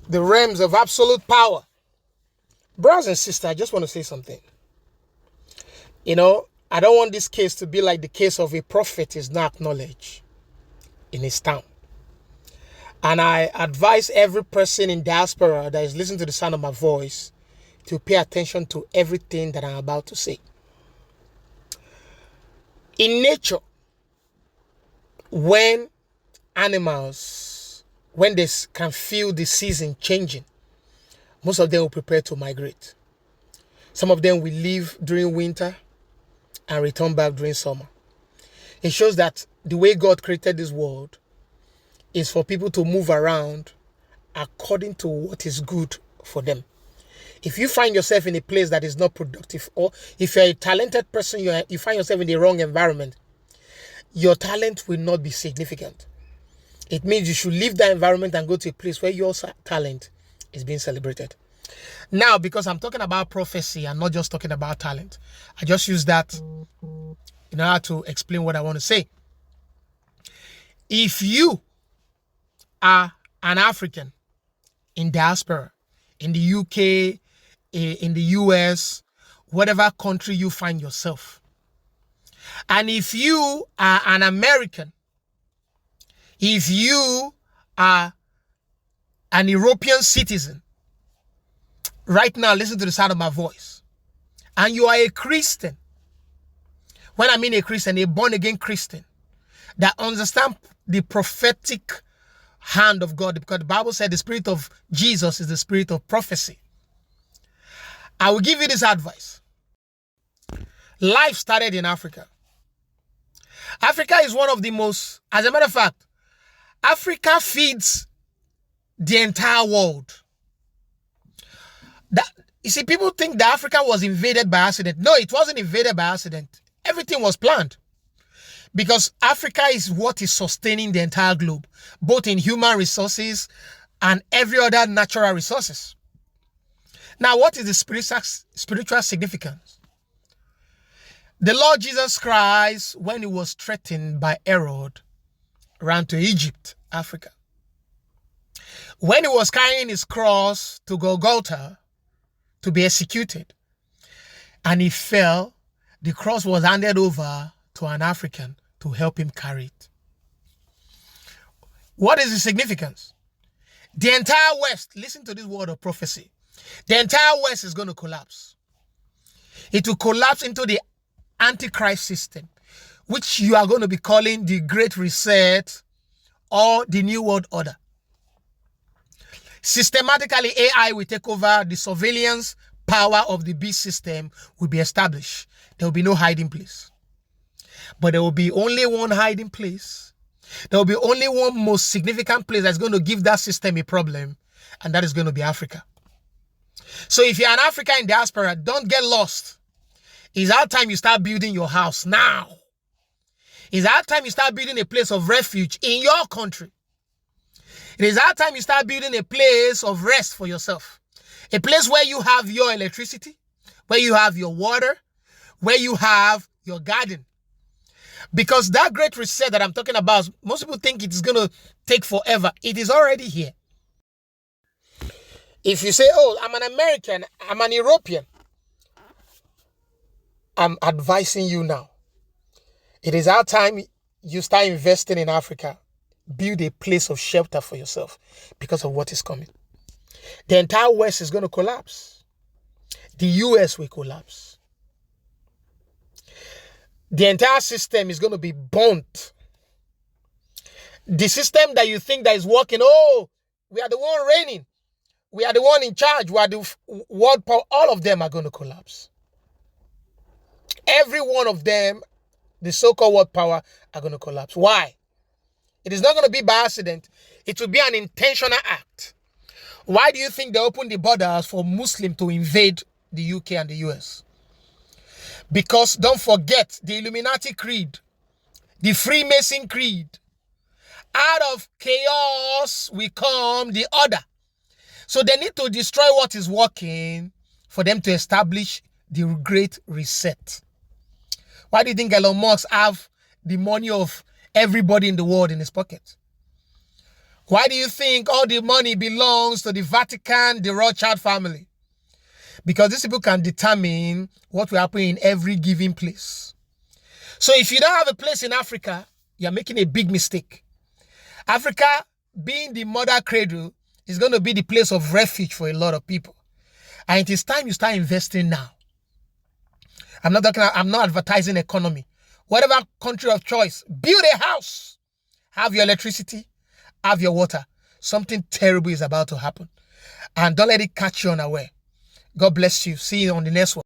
the realms of absolute power. Brothers and sisters, I just want to say something. I don't want this case to be like the case of a prophet is not acknowledged in his town. And I advise every person in diaspora that is listening to the sound of my voice to pay attention to everything that I'm about to say. In nature, when animals, when they can feel the season changing, most of them will prepare to migrate. Some of them will leave during winter and return back during summer. It shows that the way God created this world is for people to move around according to what is good for them. If you find yourself in a place that is not productive, or if you're a talented person, you find yourself in the wrong environment, your talent will not be significant. It means you should leave that environment and go to a place where your talent is being celebrated. Now, because I'm talking about prophecy and not just talking about talent, I just use that in order to explain what I want to say. If you are an African in diaspora, in the UK, in the US, whatever country you find yourself, and if you are an American, if you are an European citizen, right now, listen to the sound of my voice, and you are a Christian. When I mean a Christian, a born-again Christian that understands the prophetic hand of God, because the Bible said the spirit of Jesus is the spirit of prophecy. I will give you this advice. Life started in Africa. Africa is one of the most, as a matter of fact, Africa feeds the entire world. You see, people think that Africa was invaded by accident. No, it wasn't invaded by accident. Everything was planned. Because Africa is what is sustaining the entire globe, both in human resources and every other natural resources. Now, what is the spiritual significance? The Lord Jesus Christ, when he was threatened by Herod, ran to Egypt, Africa. When he was carrying his cross to Golgotha to be executed, and he fell, the cross was handed over to an African to help him carry it. What is the significance? The entire West, listen to this word of prophecy, the entire West is going to collapse. It will collapse into the Antichrist system, which you are going to be calling the Great Reset or the New World Order. Systematically, AI will take over. The surveillance power of the beast system will be established. There will be no hiding place. But there will be only one hiding place. There will be only one most significant place that's going to give that system a problem, and that is going to be Africa. So if you're an African in diaspora, don't get lost. It's our time you start building your house now. It's our time you start building a place of refuge in your country. It is our time you start building a place of rest for yourself. A place where you have your electricity, where you have your water, where you have your garden. Because that great reset that I'm talking about, most people think it is going to take forever. It is already here. If you say, oh, I'm an American, I'm an European, I'm advising you now. It is our time you start investing in Africa. Build a place of shelter for yourself because of what is coming. The entire West is going to collapse. The US will collapse. The entire system is going to be burnt. The system that you think that is working, oh, we are the one reigning. We are the one in charge. We are the world power. All of them are going to collapse. Every one of them, the so-called world power, are going to collapse. Why? It is not going to be by accident. It will be an intentional act. Why do you think they opened the borders for Muslims to invade the UK and the US? Because don't forget the Illuminati creed, the Freemason creed. Out of chaos will come the order. So they need to destroy what is working for them to establish the Great Reset. Why do you think Elon Musk have the money of everybody in the world in his pocket? Why do you think all the money belongs to the Vatican, the Rothschild family? Because these people can determine what will happen in every given place. So if you don't have a place in Africa, you're making a big mistake. Africa, being the mother cradle, is going to be the place of refuge for a lot of people. And it is time you start investing now. I'm not advertising economy. Whatever country of choice, build a house. Have your electricity, have your water. Something terrible is about to happen. And don't let it catch you unaware. God bless you. See you on the next one.